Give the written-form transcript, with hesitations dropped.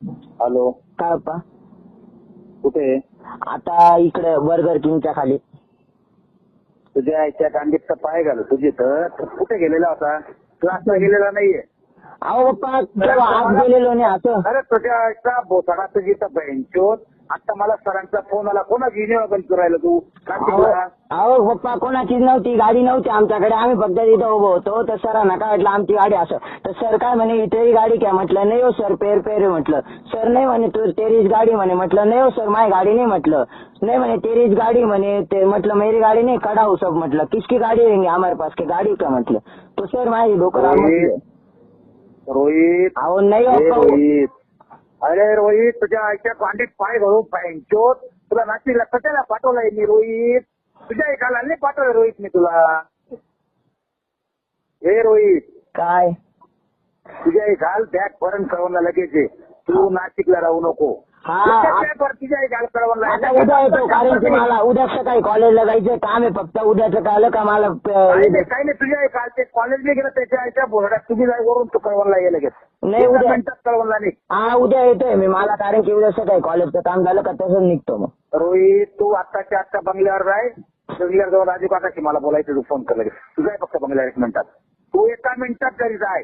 Hello, काय पप्पा? कुठे आहे? आता इकडे बर्गर किंगच्या खाली. तुझ्या आईच्या कांडीचा पाय घाल तुझी तर कुठे गेलेला होता? क्लासला गेलेला नाहीये. अहो पप्पा, तेव्हा आत गेलेलो नाही असं. अरे तुझ्या आईचा बोथाडा तुझी तर बँचोत. आता मला सरांचा फोन आला, कोणाची बंद करायला तू नाशिकला? अहो पप्पा, कोणाचीच नव्हती, गाडी नव्हती आमच्याकडे. आम्ही फक्त इथं उभं होतो. तर सरांना काय वाटलं आमची गाडी असं. तर सर काय म्हणे, इथे गाडी काय? म्हटलं नाही हो सर, पेर पेर म्हटलं. सर नाही म्हणे तू तेरीच गाडी म्हणे. म्हटलं नाही हो सर, माझी गाडी नाही. म्हटलं नाही म्हणे तेरीच गाडी म्हणे. ते म्हटलं मेरी गाडी नाही, खडा हो सब. म्हटलं किसकी गाडी रहेंगे हमारे पास की गाडी का? म्हटलं तो सर माझी डोकं लावून. रोहित, अहो नाही हे हो रोहित, अरे रोहित, तुझ्या आईच्या कांडीत पाय घालून बँचोत तुला नाशिकला कशाला पाठवलाय मी? रोहित, तुझ्या एकाला नाही पाठवलं रोहित मी तुला. हे रोहित, काय तुझ्या एक घाल बॅग पर्यंत कळवणला लगेच ये. तू नाशिकला राहू नको. हा बॅगवर तुझ्या एक घाल कळवणला. आता उद्या येतो, कारण की मला उद्या सकाळी कॉलेजला जायचं काम आहे. फक्त उद्याचं कळलं का मला काही नाही तुझ्या एक घाल ते कॉलेजला गेलं त्याच्या आईच्या बोर्डात तुझी जाय वरून तू कळवणला ये लगेच. नाही उद्या मिनिटात कळवणला नाही. हा उद्या येतोय मी. मला कारण की उद्या सकाळी कॉलेजचं काम झालं का तसंच निघतो मग. रोहित, तू आत्ताच्या आत्ता बंगल्यावर जाय. बंगल्यावर जाऊन राजू काकाशी मला बोलायचं, तू फोन कर लगेच. तू जाय फक्त बंगल्यावर 1 मिनिटात. तू 1 मिनिटात घरी जाय.